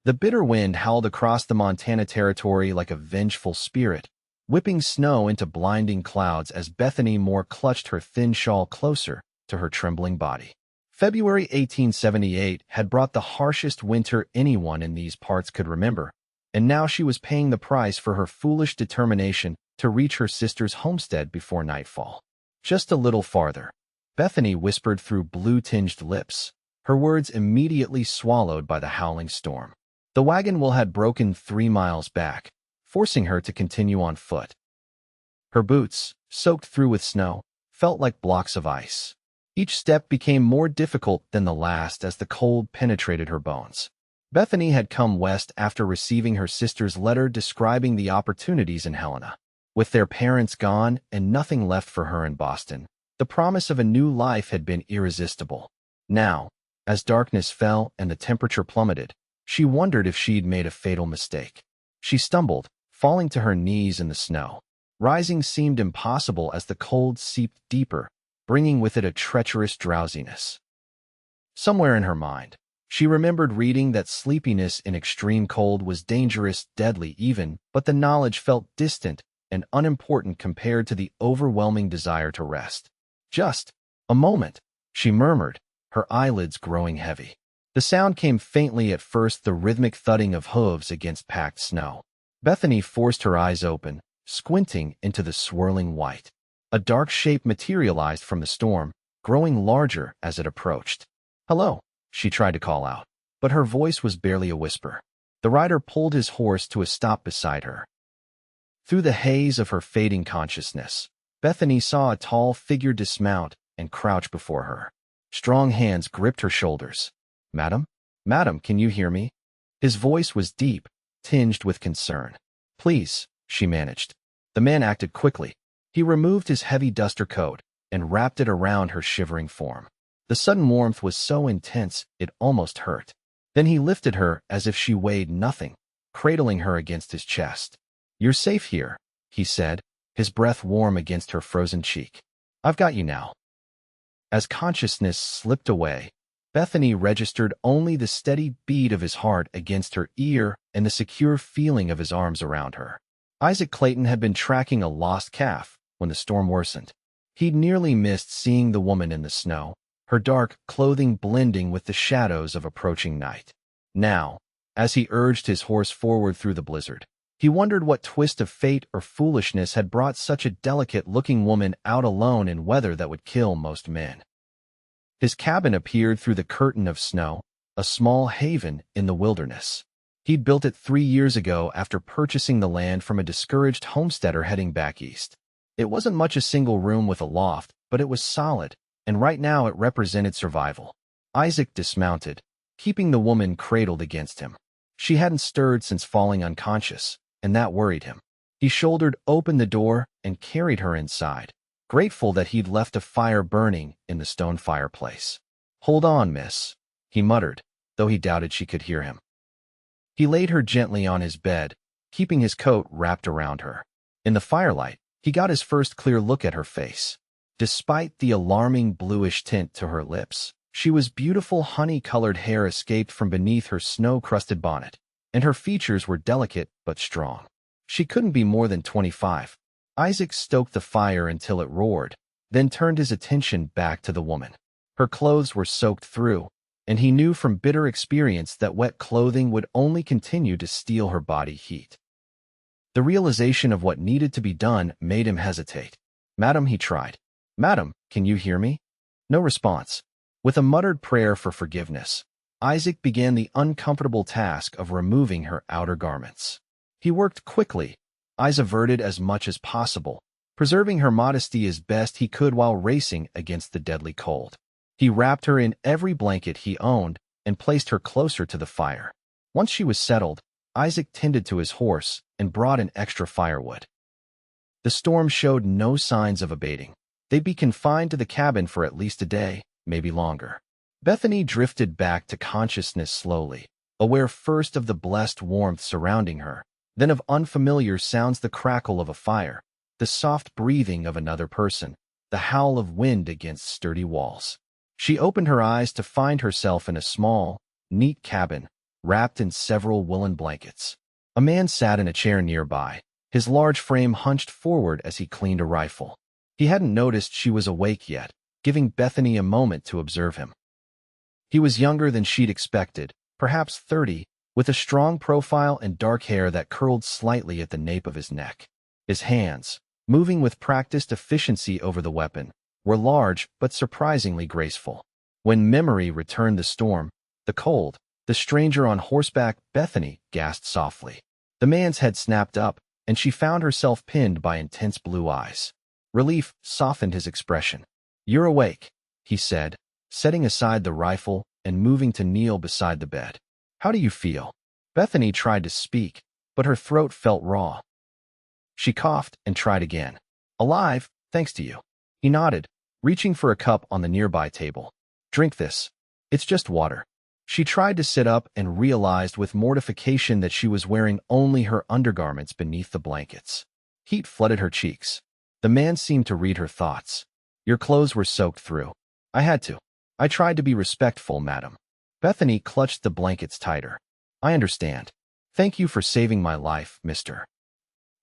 The bitter wind howled across the Montana territory like a vengeful spirit, whipping snow into blinding clouds as Bethany Moore clutched her thin shawl closer to her trembling body. February 1878 had brought the harshest winter anyone in these parts could remember, and now she was paying the price for her foolish determination to reach her sister's homestead before nightfall. Just a little farther, Bethany whispered through blue-tinged lips, her words immediately swallowed by the howling storm. The wagon wheel had broken 3 miles back, forcing her to continue on foot. Her boots, soaked through with snow, felt like blocks of ice. Each step became more difficult than the last as the cold penetrated her bones. Bethany had come west after receiving her sister's letter describing the opportunities in Helena. With their parents gone and nothing left for her in Boston, the promise of a new life had been irresistible. Now, as darkness fell and the temperature plummeted, she wondered if she'd made a fatal mistake. She stumbled, falling to her knees in the snow. Rising seemed impossible as the cold seeped deeper, bringing with it a treacherous drowsiness. Somewhere in her mind, she remembered reading that sleepiness in extreme cold was dangerous, deadly even, but the knowledge felt distant and unimportant compared to the overwhelming desire to rest. Just a moment, she murmured, her eyelids growing heavy. The sound came faintly at first, the rhythmic thudding of hooves against packed snow. Bethany forced her eyes open, squinting into the swirling white. A dark shape materialized from the storm, growing larger as it approached. "Hello," she tried to call out, but her voice was barely a whisper. The rider pulled his horse to a stop beside her. Through the haze of her fading consciousness, Bethany saw a tall figure dismount and crouch before her. Strong hands gripped her shoulders. "Madam? Madam, can you hear me?" His voice was deep, tinged with concern. "Please," she managed. The man acted quickly. He removed his heavy duster coat and wrapped it around her shivering form. The sudden warmth was so intense it almost hurt. Then he lifted her as if she weighed nothing, cradling her against his chest. "You're safe here," he said, his breath warm against her frozen cheek. "I've got you now." As consciousness slipped away, Bethany registered only the steady beat of his heart against her ear and the secure feeling of his arms around her. Isaac Clayton had been tracking a lost calf when the storm worsened. He'd nearly missed seeing the woman in the snow, her dark clothing blending with the shadows of approaching night. Now, as he urged his horse forward through the blizzard, he wondered what twist of fate or foolishness had brought such a delicate-looking woman out alone in weather that would kill most men. His cabin appeared through the curtain of snow, a small haven in the wilderness. He'd built it 3 years ago after purchasing the land from a discouraged homesteader heading back east. It wasn't much a single room with a loft, but it was solid, and right now it represented survival. Isaac dismounted, keeping the woman cradled against him. She hadn't stirred since falling unconscious, and that worried him. He shouldered open the door and carried her inside, grateful that he'd left a fire burning in the stone fireplace. "Hold on, miss," he muttered, though he doubted she could hear him. He laid her gently on his bed, keeping his coat wrapped around her. In the firelight, he got his first clear look at her face. Despite the alarming bluish tint to her lips, she was beautiful. Honey-colored hair escaped from beneath her snow-crusted bonnet, and her features were delicate but strong. She couldn't be more than 25. Isaac stoked the fire until it roared, then turned his attention back to the woman. Her clothes were soaked through, and he knew from bitter experience that wet clothing would only continue to steal her body heat. The realization of what needed to be done made him hesitate. "Madam," he tried. "Madam, can you hear me?" No response. With a muttered prayer for forgiveness, Isaac began the uncomfortable task of removing her outer garments. He worked quickly, eyes averted as much as possible, preserving her modesty as best he could while racing against the deadly cold. He wrapped her in every blanket he owned and placed her closer to the fire. Once she was settled, Isaac tended to his horse and brought in extra firewood. The storm showed no signs of abating. They'd be confined to the cabin for at least a day, maybe longer. Bethany drifted back to consciousness slowly, aware first of the blessed warmth surrounding her, then of unfamiliar sounds: the crackle of a fire, the soft breathing of another person, the howl of wind against sturdy walls. She opened her eyes to find herself in a small, neat cabin, wrapped in several woolen blankets. A man sat in a chair nearby, his large frame hunched forward as he cleaned a rifle. He hadn't noticed she was awake yet, giving Bethany a moment to observe him. He was younger than she'd expected, perhaps 30, with a strong profile and dark hair that curled slightly at the nape of his neck. His hands, moving with practiced efficiency over the weapon, were large but surprisingly graceful. When memory returned the storm, the cold, the stranger on horseback, Bethany gasped softly. The man's head snapped up, and she found herself pinned by intense blue eyes. Relief softened his expression. "You're awake," he said, setting aside the rifle and moving to kneel beside the bed. "How do you feel?" Bethany tried to speak, but her throat felt raw. She coughed and tried again. "Alive, thanks to you." He nodded, reaching for a cup on the nearby table. "Drink this. It's just water." She tried to sit up and realized with mortification that she was wearing only her undergarments beneath the blankets. Heat flooded her cheeks. The man seemed to read her thoughts. "Your clothes were soaked through. I had to. I tried to be respectful, madam." Bethany clutched the blankets tighter. "I understand. Thank you for saving my life, Mr.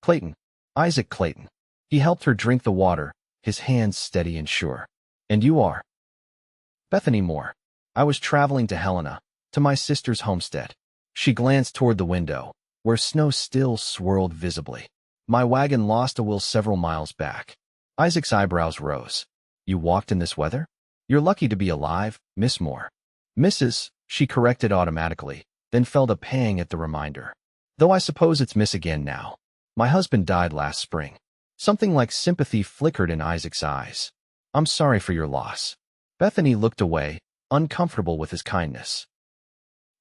Clayton. Isaac Clayton." He helped her drink the water, his hands steady and sure. "And you are?" "Bethany Moore. I was traveling to Helena, to my sister's homestead." She glanced toward the window, where snow still swirled visibly. "My wagon lost a wheel several miles back." Isaac's eyebrows rose. "You walked in this weather? You're lucky to be alive, Miss Moore." "Mrs." she corrected automatically, then felt a pang at the reminder. "Though I suppose it's Miss again now. My husband died last spring." Something like sympathy flickered in Isaac's eyes. "I'm sorry for your loss." Bethany looked away, uncomfortable with his kindness.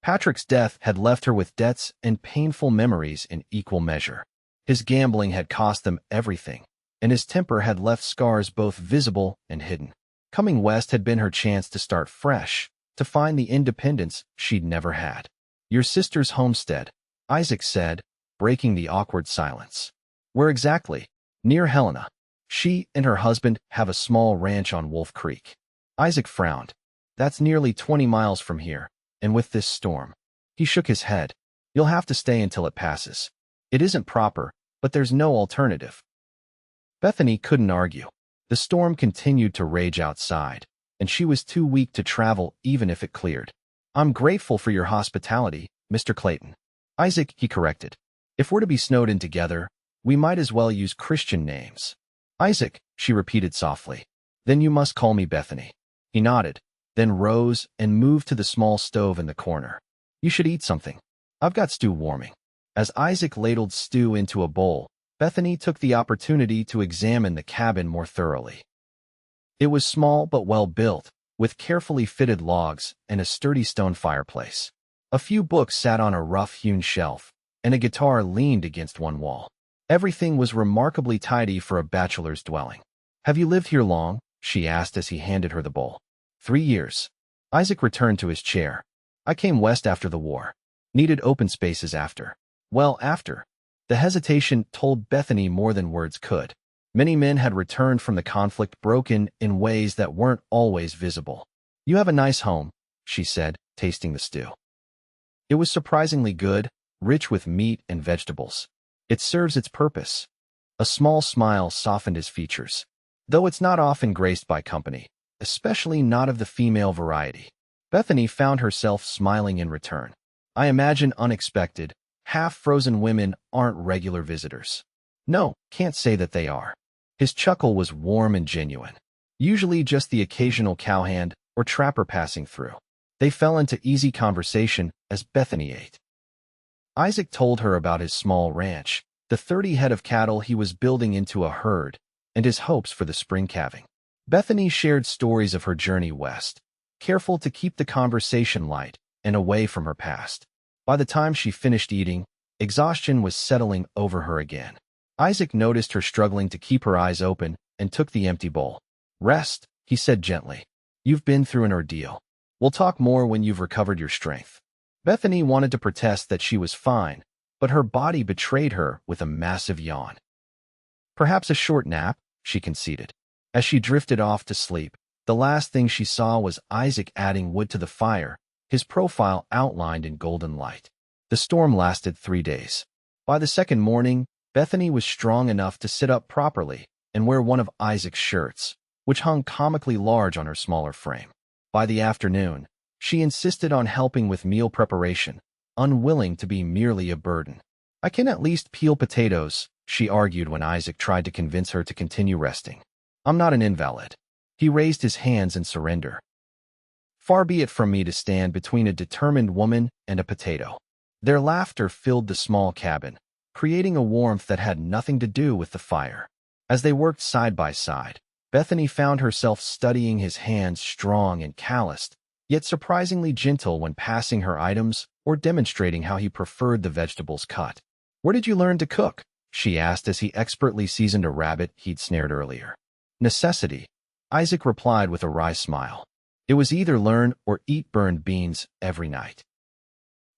Patrick's death had left her with debts and painful memories in equal measure. His gambling had cost them everything, and his temper had left scars both visible and hidden. Coming west had been her chance to start fresh, to find the independence she'd never had. "Your sister's homestead," Isaac said, breaking the awkward silence. "Where exactly?" "Near Helena. She and her husband have a small ranch on Wolf Creek." Isaac frowned. "That's nearly 20 miles from here, and with this storm." He shook his head. "You'll have to stay until it passes. It isn't proper, but there's no alternative." Bethany couldn't argue. The storm continued to rage outside, and she was too weak to travel even if it cleared. "I'm grateful for your hospitality, Mr. Clayton." "Isaac," he corrected. "If we're to be snowed in together, we might as well use Christian names." "Isaac," she repeated softly. "Then you must call me Bethany." He nodded, then rose and moved to the small stove in the corner. "You should eat something. I've got stew warming." As Isaac ladled stew into a bowl, Bethany took the opportunity to examine the cabin more thoroughly. It was small but well built, with carefully fitted logs and a sturdy stone fireplace. A few books sat on a rough-hewn shelf, and a guitar leaned against one wall. Everything was remarkably tidy for a bachelor's dwelling. "Have you lived here long?" she asked as he handed her the bowl. 3 years. Isaac returned to his chair. "I came west after the war. Needed open spaces after." "Well, after." The hesitation told Bethany more than words could. Many men had returned from the conflict broken in ways that weren't always visible. "You have a nice home," she said, tasting the stew. It was surprisingly good, rich with meat and vegetables. "It serves its purpose." A small smile softened his features. "Though it's not often graced by company, especially not of the female variety." Bethany found herself smiling in return. "I imagine unexpected, half-frozen women aren't regular visitors." "No, can't say that they are." His chuckle was warm and genuine. "Usually just the occasional cowhand or trapper passing through." They fell into easy conversation as Bethany ate. Isaac told her about his small ranch, the 30 head of cattle he was building into a herd, and his hopes for the spring calving. Bethany shared stories of her journey west, careful to keep the conversation light and away from her past. By the time she finished eating, exhaustion was settling over her again. Isaac noticed her struggling to keep her eyes open and took the empty bowl. "Rest," he said gently. "You've been through an ordeal. We'll talk more when you've recovered your strength." Bethany wanted to protest that she was fine, but her body betrayed her with a massive yawn. "Perhaps a short nap," she conceded. As she drifted off to sleep, the last thing she saw was Isaac adding wood to the fire, his profile outlined in golden light. The storm lasted 3 days. By the second morning, Bethany was strong enough to sit up properly and wear one of Isaac's shirts, which hung comically large on her smaller frame. By the afternoon, she insisted on helping with meal preparation, unwilling to be merely a burden. "I can at least peel potatoes," she argued when Isaac tried to convince her to continue resting. "I'm not an invalid." He raised his hands in surrender. "Far be it from me to stand between a determined woman and a potato." Their laughter filled the small cabin, creating a warmth that had nothing to do with the fire. As they worked side by side, Bethany found herself studying his hands, strong and calloused, yet surprisingly gentle when passing her items or demonstrating how he preferred the vegetables cut. "Where did you learn to cook?" she asked as he expertly seasoned a rabbit he'd snared earlier. "Necessity," Isaac replied with a wry smile. "It was either learn or eat burned beans every night."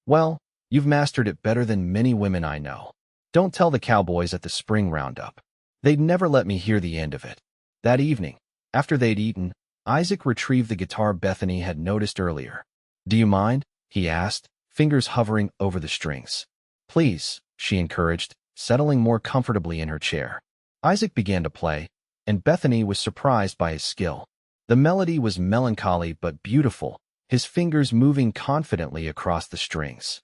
"Well, you've mastered it better than many women I know. Don't tell the cowboys at the spring roundup. They'd never let me hear the end of it." That evening, after they'd eaten, Isaac retrieved the guitar Bethany had noticed earlier. "Do you mind?" he asked, fingers hovering over the strings. "Please," she encouraged, settling more comfortably in her chair. Isaac began to play, and Bethany was surprised by his skill. The melody was melancholy but beautiful, his fingers moving confidently across the strings.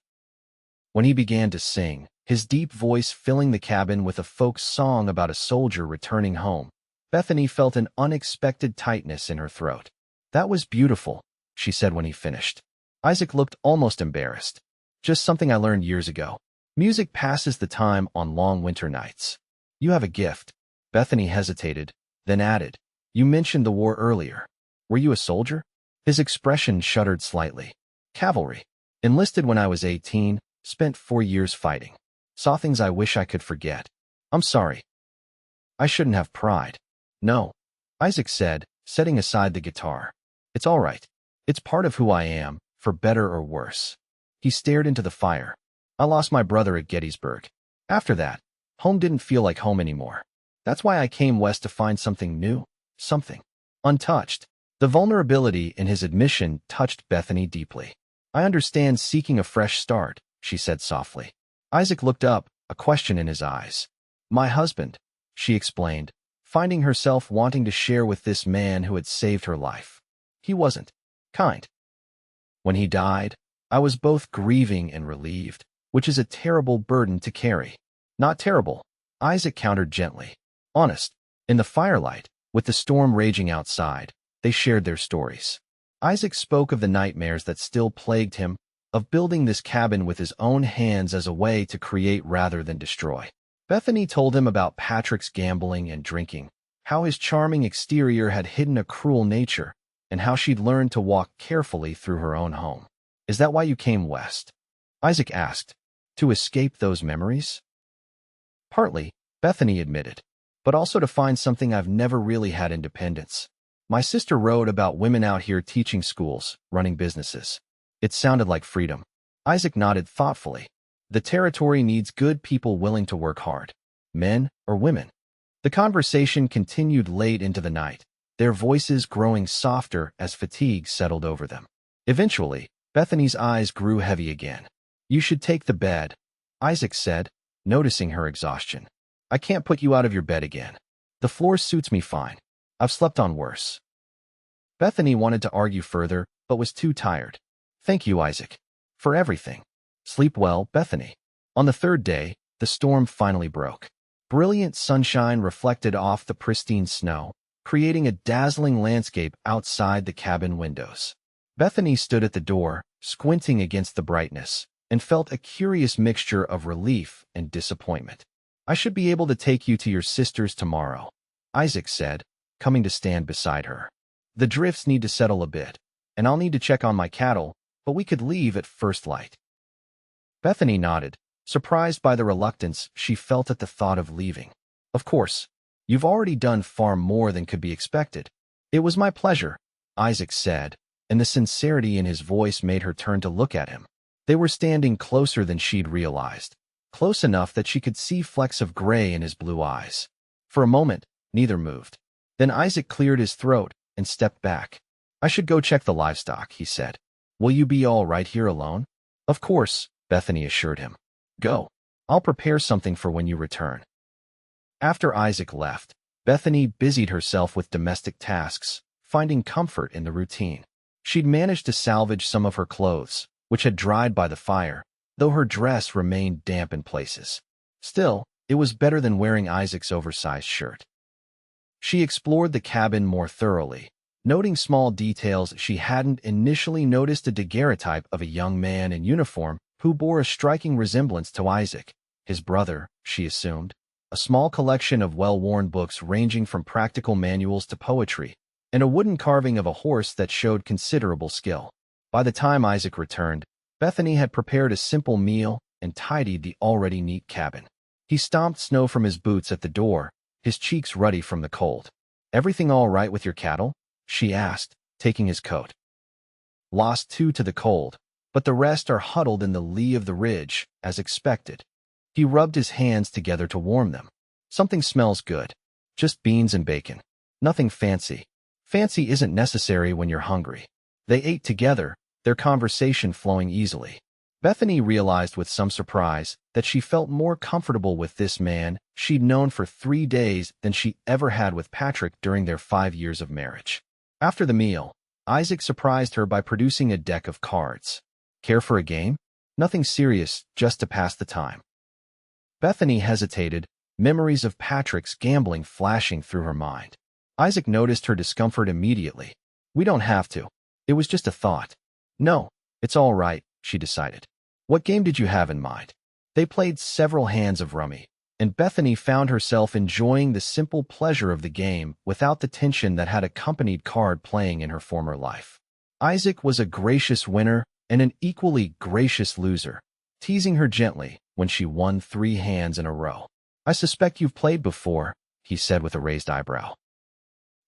When he began to sing, his deep voice filling the cabin with a folk song about a soldier returning home, Bethany felt an unexpected tightness in her throat. "That was beautiful," she said when he finished. Isaac looked almost embarrassed. "Just something I learned years ago. Music passes the time on long winter nights." "You have a gift." Bethany hesitated, then added, "You mentioned the war earlier. Were you a soldier?" His expression shuddered slightly. "Cavalry. Enlisted when I was 18, spent 4 years fighting. Saw things I wish I could forget. I'm sorry. I shouldn't have pride." "No," Isaac said, setting aside the guitar. "It's all right. It's part of who I am, for better or worse." He stared into the fire. "I lost my brother at Gettysburg. After that, home didn't feel like home anymore. That's why I came west to find something new, something untouched." The vulnerability in his admission touched Bethany deeply. "I understand seeking a fresh start," she said softly. Isaac looked up, a question in his eyes. "My husband," she explained, finding herself wanting to share with this man who had saved her life. "He wasn't kind. When he died, I was both grieving and relieved, which is a terrible burden to carry." "Not terrible," Isaac countered gently. "Honest." In the firelight, with the storm raging outside, they shared their stories. Isaac spoke of the nightmares that still plagued him, of building this cabin with his own hands as a way to create rather than destroy. Bethany told him about Patrick's gambling and drinking, how his charming exterior had hidden a cruel nature, and how she'd learned to walk carefully through her own home. "Is that why you came west?" Isaac asked. "To escape those memories?" "Partly," Bethany admitted, "but also to find something I've never really had: independence. My sister wrote about women out here teaching schools, running businesses. It sounded like freedom." Isaac nodded thoughtfully. "The territory needs good people willing to work hard. Men or women." The conversation continued late into the night, their voices growing softer as fatigue settled over them. Eventually, Bethany's eyes grew heavy again. "You should take the bed," Isaac said, noticing her exhaustion. "I can't put you out of your bed again. The floor suits me fine. I've slept on worse." Bethany wanted to argue further, but was too tired. "Thank you, Isaac, for everything. Sleep well, Bethany." On the third day, the storm finally broke. Brilliant sunshine reflected off the pristine snow, creating a dazzling landscape outside the cabin windows. Bethany stood at the door, squinting against the brightness, and felt a curious mixture of relief and disappointment. "I should be able to take you to your sister's tomorrow," Isaac said, coming to stand beside her. "The drifts need to settle a bit, and I'll need to check on my cattle, but we could leave at first light." Bethany nodded, surprised by the reluctance she felt at the thought of leaving. "Of course. You've already done far more than could be expected." "It was my pleasure," Isaac said, and the sincerity in his voice made her turn to look at him. They were standing closer than she'd realized, close enough that she could see flecks of gray in his blue eyes. For a moment, neither moved. Then Isaac cleared his throat and stepped back. "I should go check the livestock," he said. Will you be all right here alone? Of course, Bethany assured him. Go. I'll prepare something for when you return. After Isaac left, Bethany busied herself with domestic tasks, finding comfort in the routine. She'd managed to salvage some of her clothes, which had dried by the fire, though her dress remained damp in places. Still, it was better than wearing Isaac's oversized shirt. She explored the cabin more thoroughly, noting small details she hadn't initially noticed: a daguerreotype of a young man in uniform who bore a striking resemblance to Isaac, his brother, she assumed, a small collection of well-worn books ranging from practical manuals to poetry, and a wooden carving of a horse that showed considerable skill. By the time Isaac returned, Bethany had prepared a simple meal and tidied the already neat cabin. He stomped snow from his boots at the door, his cheeks ruddy from the cold. "Everything all right with your cattle?" she asked, taking his coat. "Lost 2 to the cold, but the rest are huddled in the lee of the ridge, as expected." He rubbed his hands together to warm them. "Something smells good. Just beans and bacon. Nothing fancy. Fancy isn't necessary when you're hungry." They ate together, their conversation flowing easily. Bethany realized with some surprise that she felt more comfortable with this man she'd known for 3 days than she ever had with Patrick during their 5 years of marriage. After the meal, Isaac surprised her by producing a deck of cards. "Care for a game?" "Nothing serious, just to pass the time." Bethany hesitated, memories of Patrick's gambling flashing through her mind. Isaac noticed her discomfort immediately. "We don't have to. It was just a thought." "No, it's all right," she decided. "What game did you have in mind?" They played several hands of rummy, and Bethany found herself enjoying the simple pleasure of the game without the tension that had accompanied card playing in her former life. Isaac was a gracious winner and an equally gracious loser, teasing her gently when she won 3 hands in a row. "I suspect you've played before," he said with a raised eyebrow.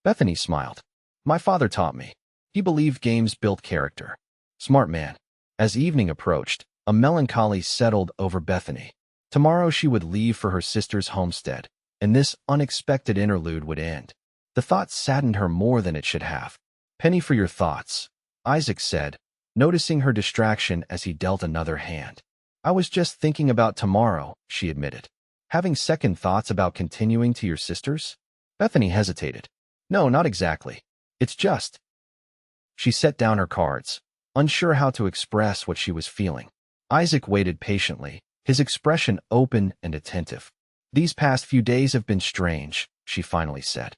Bethany smiled. "My father taught me. He believed games built character." "Smart man." As evening approached, a melancholy settled over Bethany. Tomorrow she would leave for her sister's homestead, and this unexpected interlude would end. The thought saddened her more than it should have. "Penny for your thoughts," Isaac said, noticing her distraction as he dealt another hand. "I was just thinking about tomorrow," she admitted. "Having second thoughts about continuing to your sister's?" Bethany hesitated. "No, not exactly. It's just—" She set down her cards, unsure how to express what she was feeling. Isaac waited patiently, his expression open and attentive. "These past few days have been strange," she finally said.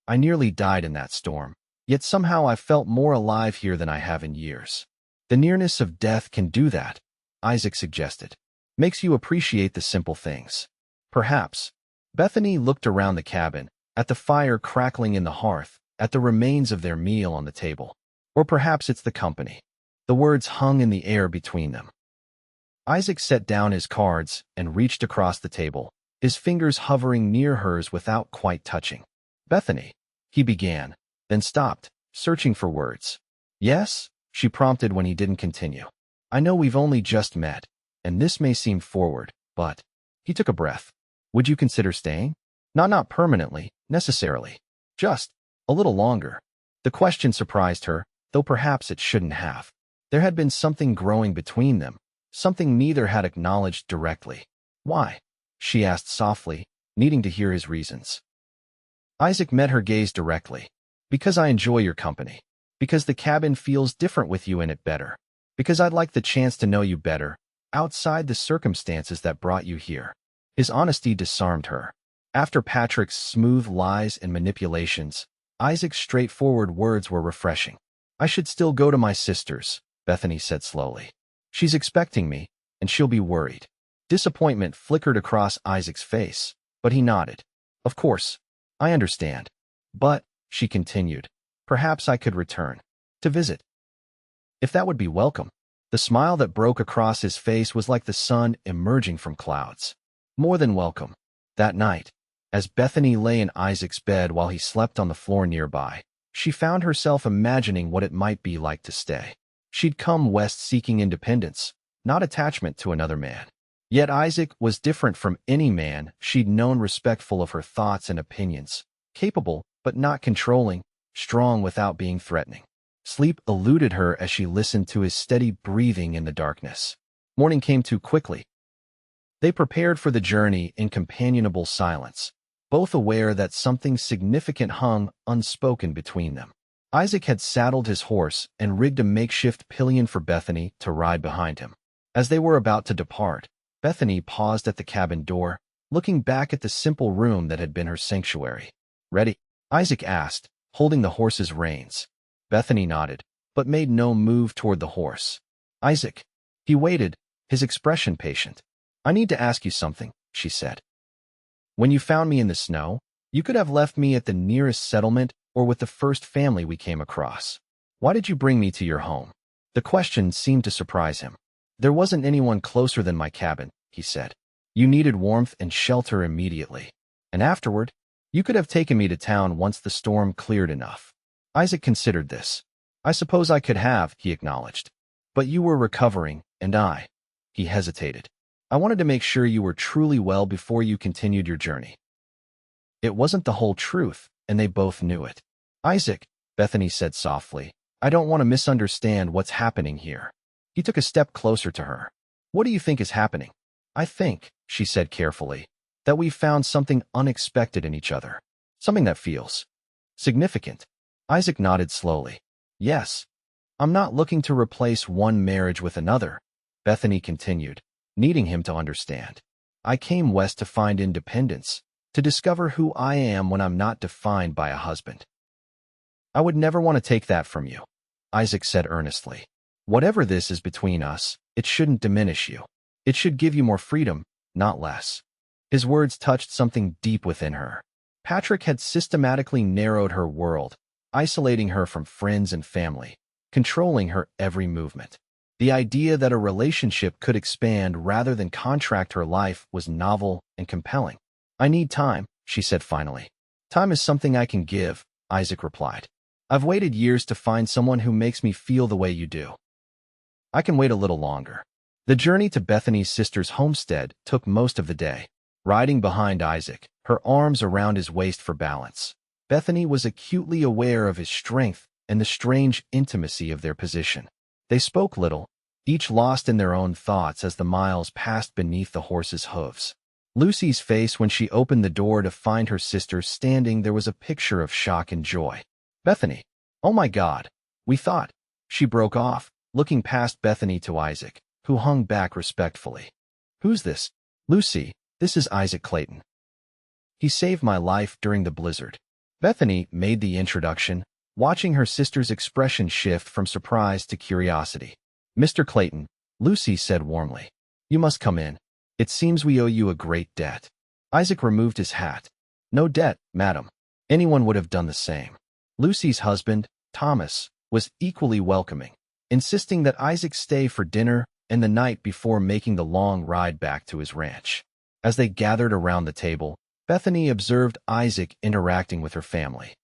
"I nearly died in that storm, yet somehow I've felt more alive here than I have in years." "The nearness of death can do that," Isaac suggested. "Makes you appreciate the simple things." "Perhaps." Bethany looked around the cabin, at the fire crackling in the hearth, at the remains of their meal on the table. "Or perhaps it's the company." The words hung in the air between them. Isaac set down his cards and reached across the table, his fingers hovering near hers without quite touching. "Bethany," he began, then stopped, searching for words. "Yes?" she prompted when he didn't continue. "I know we've only just met, and this may seem forward, but—" He took a breath. "Would you consider staying? Not permanently, necessarily. Just a little longer." The question surprised her, though perhaps it shouldn't have. There had been something growing between them, something neither had acknowledged directly. "Why?" she asked softly, needing to hear his reasons. Isaac met her gaze directly. "Because I enjoy your company. Because the cabin feels different with you in it better. Because I'd like the chance to know you better, outside the circumstances that brought you here." His honesty disarmed her. After Patrick's smooth lies and manipulations, Isaac's straightforward words were refreshing. "I should still go to my sister's," Bethany said slowly. "She's expecting me, and she'll be worried." Disappointment flickered across Isaac's face, but he nodded. "Of course, I understand. But," she continued, "perhaps I could return to visit. If that would be welcome." The smile that broke across his face was like the sun emerging from clouds. More than welcome. That night, as Bethany lay in Isaac's bed while he slept on the floor nearby, she found herself imagining what it might be like to stay. She'd come west seeking independence, not attachment to another man. Yet Isaac was different from any man she'd known, respectful of her thoughts and opinions, capable but not controlling, strong without being threatening. Sleep eluded her as she listened to his steady breathing in the darkness. Morning came too quickly. They prepared for the journey in companionable silence, both aware that something significant hung unspoken between them. Isaac had saddled his horse and rigged a makeshift pillion for Bethany to ride behind him. As they were about to depart, Bethany paused at the cabin door, looking back at the simple room that had been her sanctuary. "Ready?" Isaac asked, holding the horse's reins. Bethany nodded, but made no move toward the horse. "Isaac." He waited, his expression patient. "I need to ask you something," she said. "When you found me in the snow, you could have left me at the nearest settlement or with the first family we came across. Why did you bring me to your home?" The question seemed to surprise him. "There wasn't anyone closer than my cabin," he said. "You needed warmth and shelter immediately. And afterward, you could have taken me to town once the storm cleared enough." Isaac considered this. "I suppose I could have," he acknowledged. "But you were recovering, and He hesitated. "I wanted to make sure you were truly well before you continued your journey." It wasn't the whole truth, and they both knew it. "Isaac," Bethany said softly, "I don't want to misunderstand what's happening here." He took a step closer to her. "What do you think is happening?" "I think," she said carefully, "that we've found something unexpected in each other. Something that feels significant." Isaac nodded slowly. "Yes. I'm not looking to replace one marriage with another," Bethany continued, needing him to understand. "I came west to find independence, to discover who I am when I'm not defined by a husband." "I would never want to take that from you," Isaac said earnestly. "Whatever this is between us, it shouldn't diminish you. It should give you more freedom, not less." His words touched something deep within her. Patrick had systematically narrowed her world, isolating her from friends and family, controlling her every movement. The idea that a relationship could expand rather than contract her life was novel and compelling. "I need time," she said finally. "Time is something I can give," Isaac replied. "I've waited years to find someone who makes me feel the way you do. I can wait a little longer." The journey to Bethany's sister's homestead took most of the day. Riding behind Isaac, her arms around his waist for balance, Bethany was acutely aware of his strength and the strange intimacy of their position. They spoke little, each lost in their own thoughts as the miles passed beneath the horse's hooves. Lucy's face when she opened the door to find her sister standing there was a picture of shock and joy. "Bethany, oh my God, we thought," she broke off, looking past Bethany to Isaac, who hung back respectfully. "Who's this?" "Lucy, this is Isaac Clayton. He saved my life during the blizzard." Bethany made the introduction, watching her sister's expression shift from surprise to curiosity. "Mr. Clayton," Lucy said warmly, "you must come in. It seems we owe you a great debt." Isaac removed his hat. "No debt, madam. Anyone would have done the same." Lucy's husband, Thomas, was equally welcoming, insisting that Isaac stay for dinner and the night before making the long ride back to his ranch. As they gathered around the table, Bethany observed Isaac interacting with her family.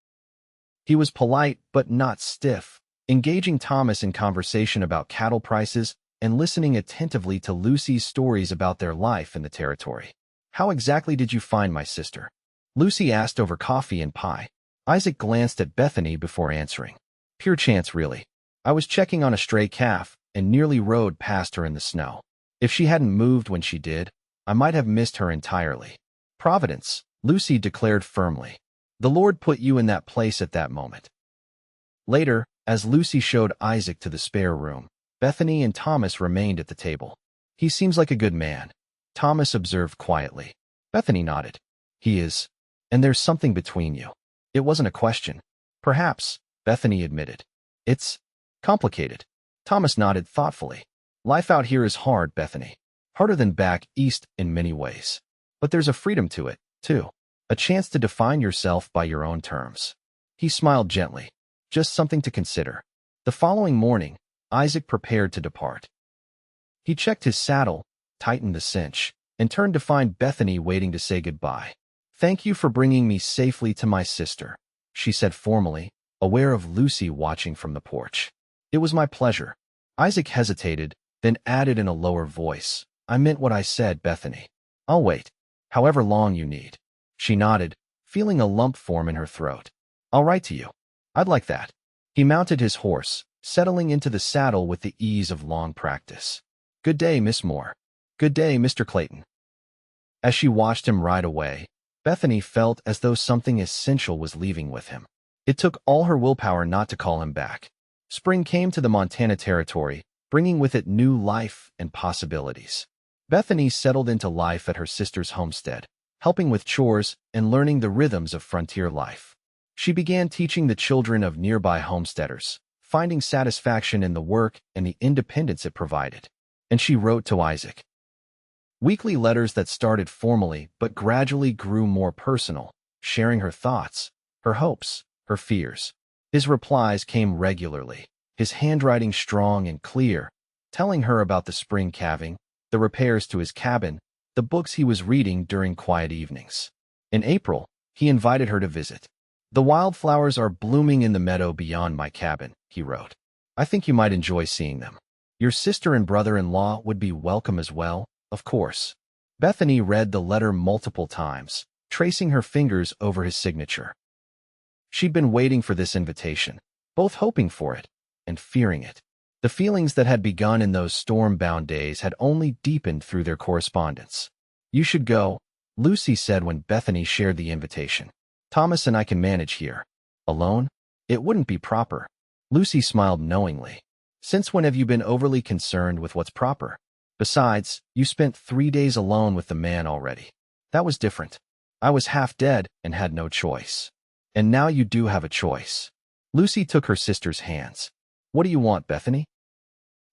He was polite but not stiff, engaging Thomas in conversation about cattle prices and listening attentively to Lucy's stories about their life in the territory. "How exactly did you find my sister?" Lucy asked over coffee and pie. Isaac glanced at Bethany before answering. "Pure chance, really. I was checking on a stray calf and nearly rode past her in the snow. If she hadn't moved when she did, I might have missed her entirely." "Providence," Lucy declared firmly. "The Lord put you in that place at that moment." Later, as Lucy showed Isaac to the spare room, Bethany and Thomas remained at the table. "He seems like a good man," Thomas observed quietly. Bethany nodded. "He is. And there's something between you." "It wasn't a question." "Perhaps," Bethany admitted. "It's complicated." Thomas nodded thoughtfully. "Life out here is hard, Bethany. Harder than back east in many ways. But there's a freedom to it, too. A chance to define yourself by your own terms." He smiled gently. "Just something to consider." The following morning, Isaac prepared to depart. He checked his saddle, tightened the cinch, and turned to find Bethany waiting to say goodbye. "Thank you for bringing me safely to my sister," she said formally, aware of Lucy watching from the porch. "It was my pleasure." Isaac hesitated, then added in a lower voice, "I meant what I said, Bethany. I'll wait, however long you need." She nodded, feeling a lump form in her throat. "I'll write to you." "I'd like that." He mounted his horse, settling into the saddle with the ease of long practice. "Good day, Miss Moore." "Good day, Mr. Clayton." As she watched him ride away, Bethany felt as though something essential was leaving with him. It took all her willpower not to call him back. Spring came to the Montana Territory, bringing with it new life and possibilities. Bethany settled into life at her sister's homestead, helping with chores and learning the rhythms of frontier life. She began teaching the children of nearby homesteaders, finding satisfaction in the work and the independence it provided. And she wrote to Isaac. Weekly letters that started formally but gradually grew more personal, sharing her thoughts, her hopes, her fears. His replies came regularly, his handwriting strong and clear, telling her about the spring calving, the repairs to his cabin, the books he was reading during quiet evenings. In April, he invited her to visit. "The wildflowers are blooming in the meadow beyond my cabin," he wrote. "I think you might enjoy seeing them. Your sister and brother-in-law would be welcome as well, of course." Bethany read the letter multiple times, tracing her fingers over his signature. She'd been waiting for this invitation, both hoping for it and fearing it. The feelings that had begun in those storm-bound days had only deepened through their correspondence. "You should go," Lucy said when Bethany shared the invitation. "Thomas and I can manage here. Alone? It wouldn't be proper." Lucy smiled knowingly. "Since when have you been overly concerned with what's proper? Besides, you spent 3 days alone with the man already. That was different. I was half dead and had no choice. And now you do have a choice." Lucy took her sister's hands. "What do you want, Bethany?"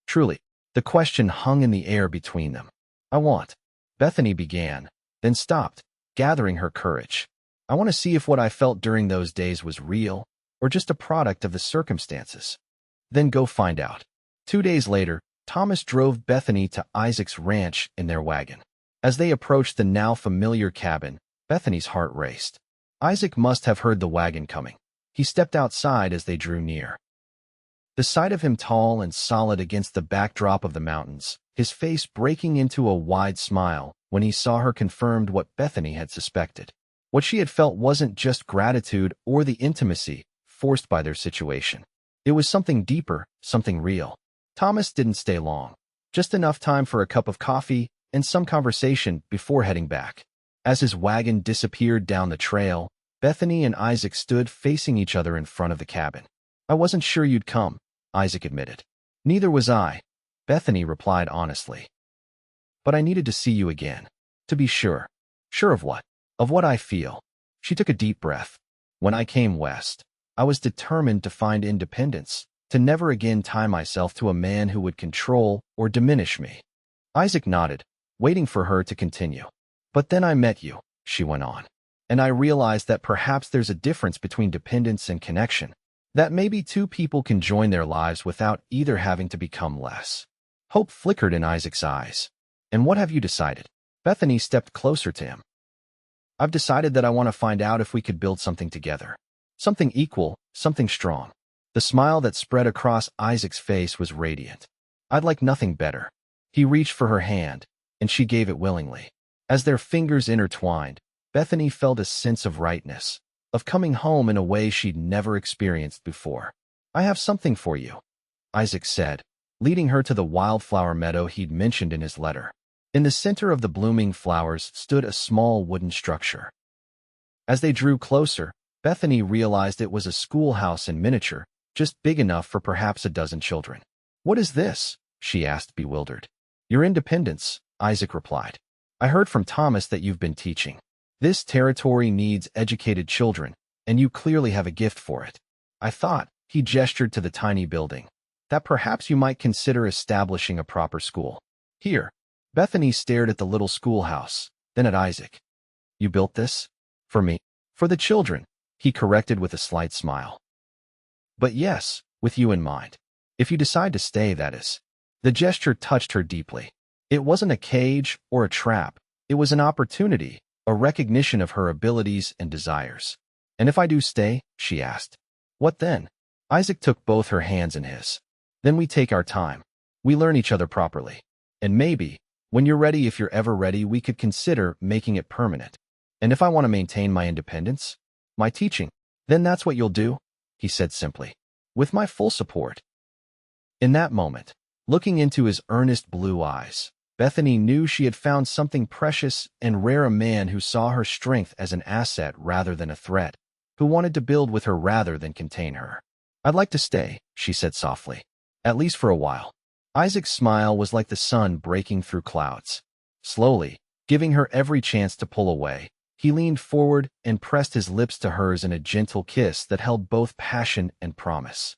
Truly, the question hung in the air between them. "I want," Bethany began, then stopped, gathering her courage. "I want to see if what I felt during those days was real, or just a product of the circumstances. Then go find out." 2 days later, Thomas drove Bethany to Isaac's ranch in their wagon. As they approached the now familiar cabin, Bethany's heart raced. Isaac must have heard the wagon coming. He stepped outside as they drew near. The sight of him tall and solid against the backdrop of the mountains, his face breaking into a wide smile when he saw her, confirmed what Bethany had suspected. What she had felt wasn't just gratitude or the intimacy forced by their situation. It was something deeper, something real. Thomas didn't stay long, just enough time for a cup of coffee and some conversation before heading back. As his wagon disappeared down the trail, Bethany and Isaac stood facing each other in front of the cabin. "I wasn't sure you'd come," Isaac admitted. "Neither was I," Bethany replied honestly. "But I needed to see you again. To be sure." "Sure of what?" "Of what I feel." She took a deep breath. "When I came west, I was determined to find independence, to never again tie myself to a man who would control or diminish me." Isaac nodded, waiting for her to continue. "But then I met you," she went on, "and I realized that perhaps there's a difference between dependence and connection. That maybe two people can join their lives without either having to become less." Hope flickered in Isaac's eyes. "And what have you decided?" Bethany stepped closer to him. "I've decided that I want to find out if we could build something together. Something equal, something strong." The smile that spread across Isaac's face was radiant. "I'd like nothing better." He reached for her hand, and she gave it willingly. As their fingers intertwined, Bethany felt a sense of rightness, of coming home in a way she'd never experienced before. "I have something for you," Isaac said, leading her to the wildflower meadow he'd mentioned in his letter. In the center of the blooming flowers stood a small wooden structure. As they drew closer, Bethany realized it was a schoolhouse in miniature, just big enough for perhaps a dozen children. "What is this?" she asked, bewildered. "Your independence," Isaac replied. "I heard from Thomas that you've been teaching. This territory needs educated children, and you clearly have a gift for it. I thought," he gestured to the tiny building, "that perhaps you might consider establishing a proper school here." Bethany stared at the little schoolhouse, then at Isaac. "You built this? For me?" "For the children," he corrected with a slight smile. "But yes, with you in mind. If you decide to stay, that is." The gesture touched her deeply. It wasn't a cage or a trap. It was an opportunity, a recognition of her abilities and desires. "And if I do stay?" she asked. "What then?" Isaac took both her hands in his. "Then we take our time. We learn each other properly. And maybe, when you're ready, if you're ever ready, we could consider making it permanent. And if I want to maintain my independence, my teaching, then that's what you'll do," he said simply. With my full support. In that moment, looking into his earnest blue eyes, Bethany knew she had found something precious and rare, a man who saw her strength as an asset rather than a threat, who wanted to build with her rather than contain her. "I'd like to stay," she said softly. "At least for a while." Isaac's smile was like the sun breaking through clouds. Slowly, giving her every chance to pull away, he leaned forward and pressed his lips to hers in a gentle kiss that held both passion and promise.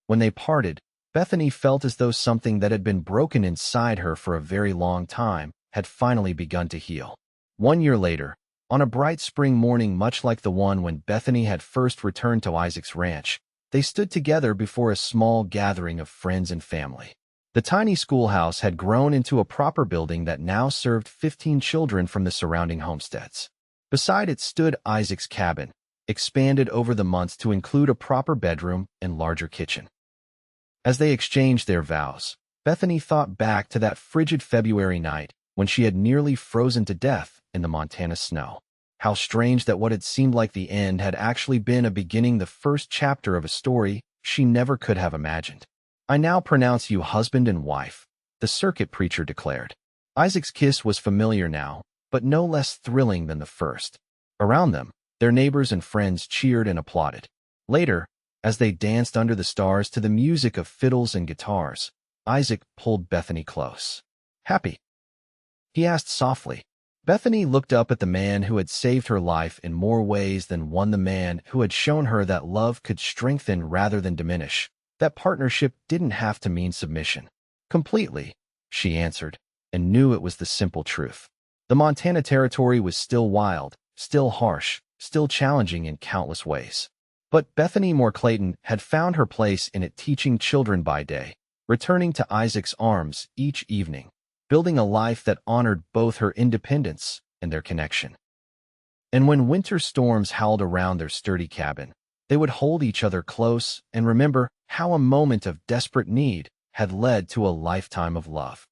When they parted, Bethany felt as though something that had been broken inside her for a very long time had finally begun to heal. 1 year later, on a bright spring morning much like the one when Bethany had first returned to Isaac's ranch, they stood together before a small gathering of friends and family. The tiny schoolhouse had grown into a proper building that now served 15 children from the surrounding homesteads. Beside it stood Isaac's cabin, expanded over the months to include a proper bedroom and larger kitchen. As they exchanged their vows, Bethany thought back to that frigid February night when she had nearly frozen to death in the Montana snow. How strange that what had seemed like the end had actually been a beginning, the first chapter of a story she never could have imagined. "I now pronounce you husband and wife," the circuit preacher declared. Isaac's kiss was familiar now, but no less thrilling than the first. Around them, their neighbors and friends cheered and applauded. Later, as they danced under the stars to the music of fiddles and guitars, Isaac pulled Bethany close. "Happy?" he asked softly. Bethany looked up at the man who had saved her life in more ways than one, the man who had shown her that love could strengthen rather than diminish, that partnership didn't have to mean submission. "Completely," she answered, and knew it was the simple truth. The Montana Territory was still wild, still harsh, still challenging in countless ways. But Bethany Moore Clayton had found her place in it, teaching children by day, returning to Isaac's arms each evening, building a life that honored both her independence and their connection. And when winter storms howled around their sturdy cabin, they would hold each other close and remember how a moment of desperate need had led to a lifetime of love.